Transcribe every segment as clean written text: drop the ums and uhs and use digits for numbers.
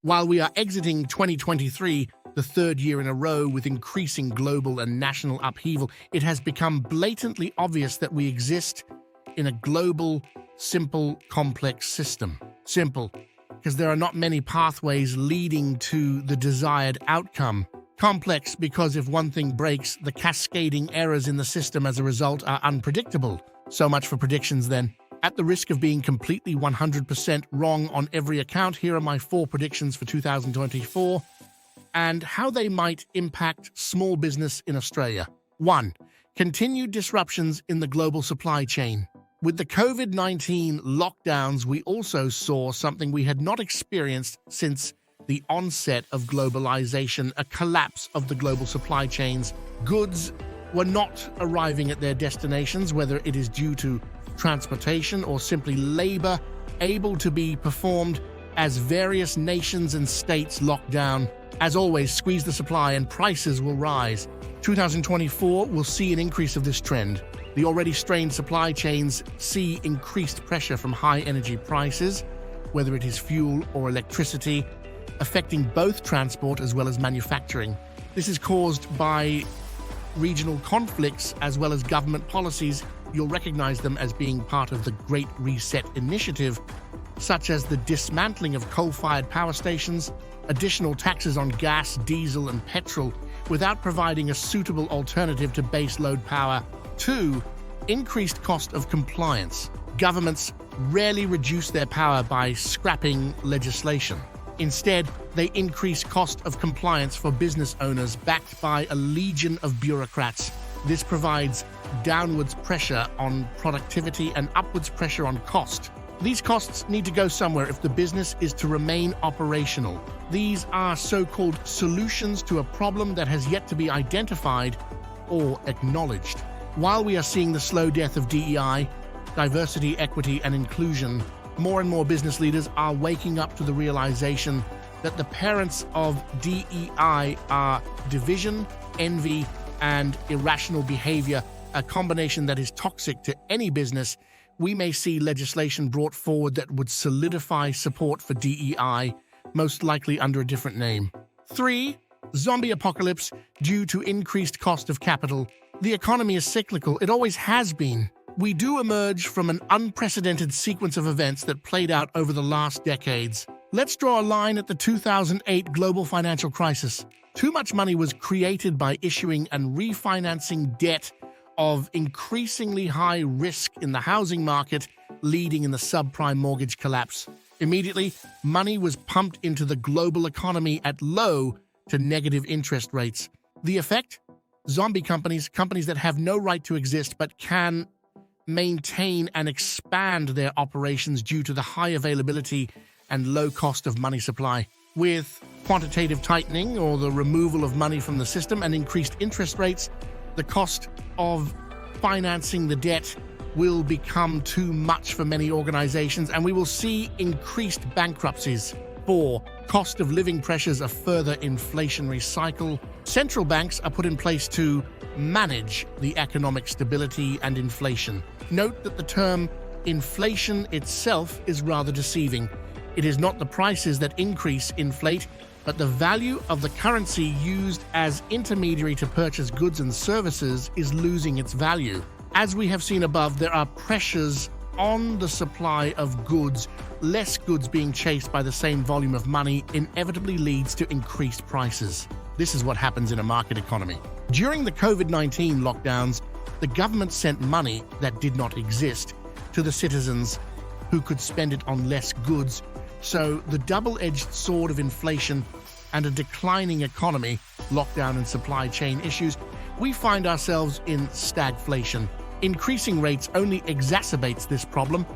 While we are exiting 2023, the third year in a row with increasing global and national upheaval, it has become blatantly obvious that we exist in a global, simple, complex system. Simple, because there are not many pathways leading to the desired outcome. Complex, because if one thing breaks, the cascading errors in the system as a result are unpredictable. So much for predictions then. At the risk of being completely 100% wrong on every account, here are my 4 predictions for 2024 and how they might impact small business in Australia. 1. Continued disruptions in the global supply chain. With the COVID-19 lockdowns, we also saw something we had not experienced since the onset of globalization, a collapse of the global supply chains. Goods were not arriving at their destinations, whether it is due to transportation or simply labor able to be performed as various nations and states lock down. As always, squeeze the supply and prices will rise. 2024 will see an increase of this trend. The already strained supply chains see increased pressure from high energy prices, whether it is fuel or electricity, affecting both transport as well as manufacturing. This is caused by regional conflicts as well as government policies. You'll recognize them as being part of the Great Reset Initiative, such as the dismantling of coal-fired power stations, additional taxes on gas, diesel, and petrol, without providing a suitable alternative to baseload power. 2. Increased cost of compliance. Governments rarely reduce their power by scrapping legislation. Instead, they increase cost of compliance for business owners backed by a legion of bureaucrats. This provides downwards pressure on productivity and upwards pressure on cost. These costs need to go somewhere if the business is to remain operational. These are so-called solutions to a problem that has yet to be identified or acknowledged. While we are seeing the slow death of DEI, diversity, equity, and inclusion, more and more business leaders are waking up to the realization that the parents of DEI are division, envy, and irrational behavior, a combination that is toxic to any business. We may see legislation brought forward that would solidify support for DEI, most likely under a different name. 3. Zombie apocalypse due to increased cost of capital. The economy is cyclical. It always has been. We do emerge from an unprecedented sequence of events that played out over the last decades. Let's draw a line at the 2008 global financial crisis. Too much money was created by issuing and refinancing debt of increasingly high risk in the housing market, leading in the subprime mortgage collapse. Immediately, money was pumped into the global economy at low to negative interest rates. The effect? Zombie companies that have no right to exist but can maintain and expand their operations due to the high availability and low cost of money supply. With quantitative tightening or the removal of money from the system and increased interest rates, the cost of financing the debt will become too much for many organizations, and we will see increased bankruptcies. 4. Cost of living pressures, a further inflationary cycle. Central banks are put in place to manage the economic stability and inflation. Note that the term inflation itself is rather deceiving. It is not the prices that inflate, but the value of the currency used as intermediary to purchase goods and services is losing its value. As we have seen above, there are pressures on the supply of goods. Less goods being chased by the same volume of money inevitably leads to increased prices. This is what happens in a market economy. During the COVID-19 lockdowns, the government sent money that did not exist to the citizens who could spend it on less goods. So the double-edged sword of inflation and a declining economy, lockdown and supply chain issues, we find ourselves in stagflation. Increasing rates only exacerbates this problem,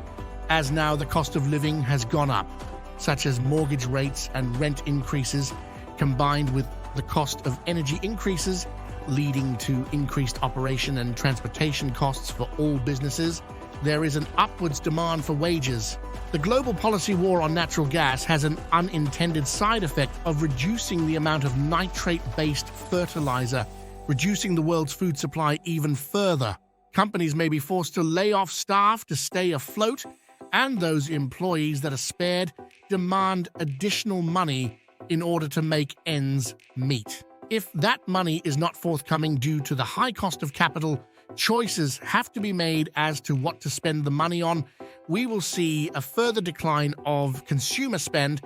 as now the cost of living has gone up, such as mortgage rates and rent increases, combined with the cost of energy increases, leading to increased operation and transportation costs for all businesses. There is an upwards demand for wages. The global policy war on natural gas has an unintended side effect of reducing the amount of nitrate-based fertilizer, reducing the world's food supply even further. Companies may be forced to lay off staff to stay afloat, and those employees that are spared demand additional money in order to make ends meet. If that money is not forthcoming due to the high cost of capital, choices have to be made as to what to spend the money on. We will see a further decline of consumer spend,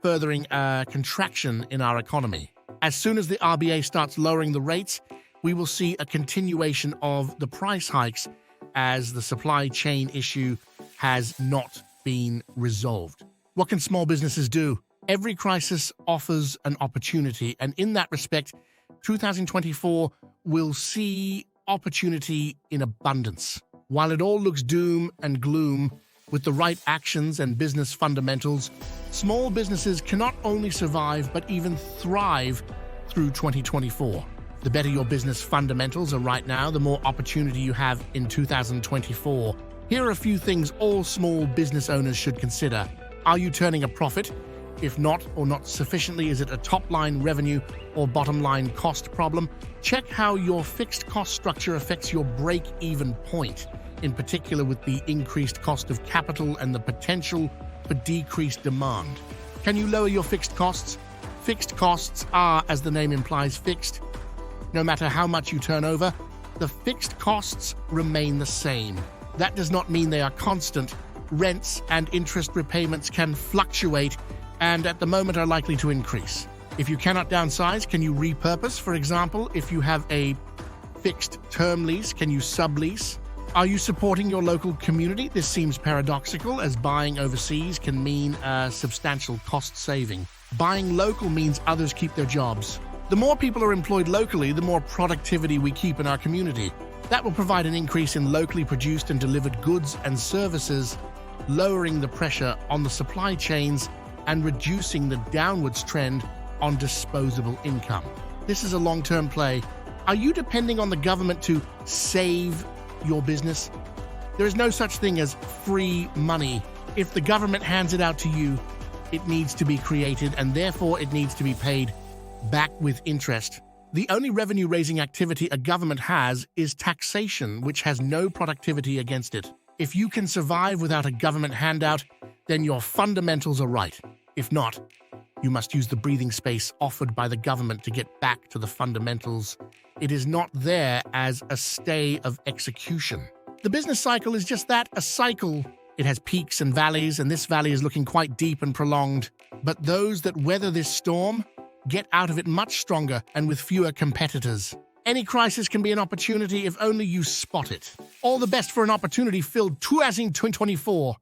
furthering a contraction in our economy. As soon as the RBA starts lowering the rates, we will see a continuation of the price hikes as the supply chain issue has not been resolved. What can small businesses do? Every crisis offers an opportunity, and in that respect, 2024 will see opportunity in abundance. While it all looks doom and gloom, with the right actions and business fundamentals, small businesses can not only survive but even thrive through 2024. The better your business fundamentals are right now, the more opportunity you have in 2024. Here are a few things all small business owners should consider. Are you turning a profit? If not, or not sufficiently, is it a top-line revenue or bottom-line cost problem? Check how your fixed cost structure affects your break-even point, in particular with the increased cost of capital and the potential for decreased demand. Can you lower your fixed costs? Fixed costs are, as the name implies, fixed. No matter how much you turn over, the fixed costs remain the same. That does not mean they are constant. Rents and interest repayments can fluctuate and at the moment are likely to increase. If you cannot downsize, can you repurpose? For example, if you have a fixed term lease, can you sublease? Are you supporting your local community? This seems paradoxical, as buying overseas can mean a substantial cost saving. Buying local means others keep their jobs. The more people are employed locally, the more productivity we keep in our community. That will provide an increase in locally produced and delivered goods and services, lowering the pressure on the supply chains and reducing the downwards trend on disposable income. This is a long-term play. Are you depending on the government to save your business? There is no such thing as free money. If the government hands it out to you, it needs to be created and therefore it needs to be paid back with interest. The only revenue-raising activity a government has is taxation, which has no productivity against it. If you can survive without a government handout, then your fundamentals are right. If not, you must use the breathing space offered by the government to get back to the fundamentals. It is not there as a stay of execution. The business cycle is just that, a cycle. It has peaks and valleys, and this valley is looking quite deep and prolonged. But those that weather this storm get out of it much stronger and with fewer competitors. Any crisis can be an opportunity if only you spot it. All the best for an opportunity-filled 2024.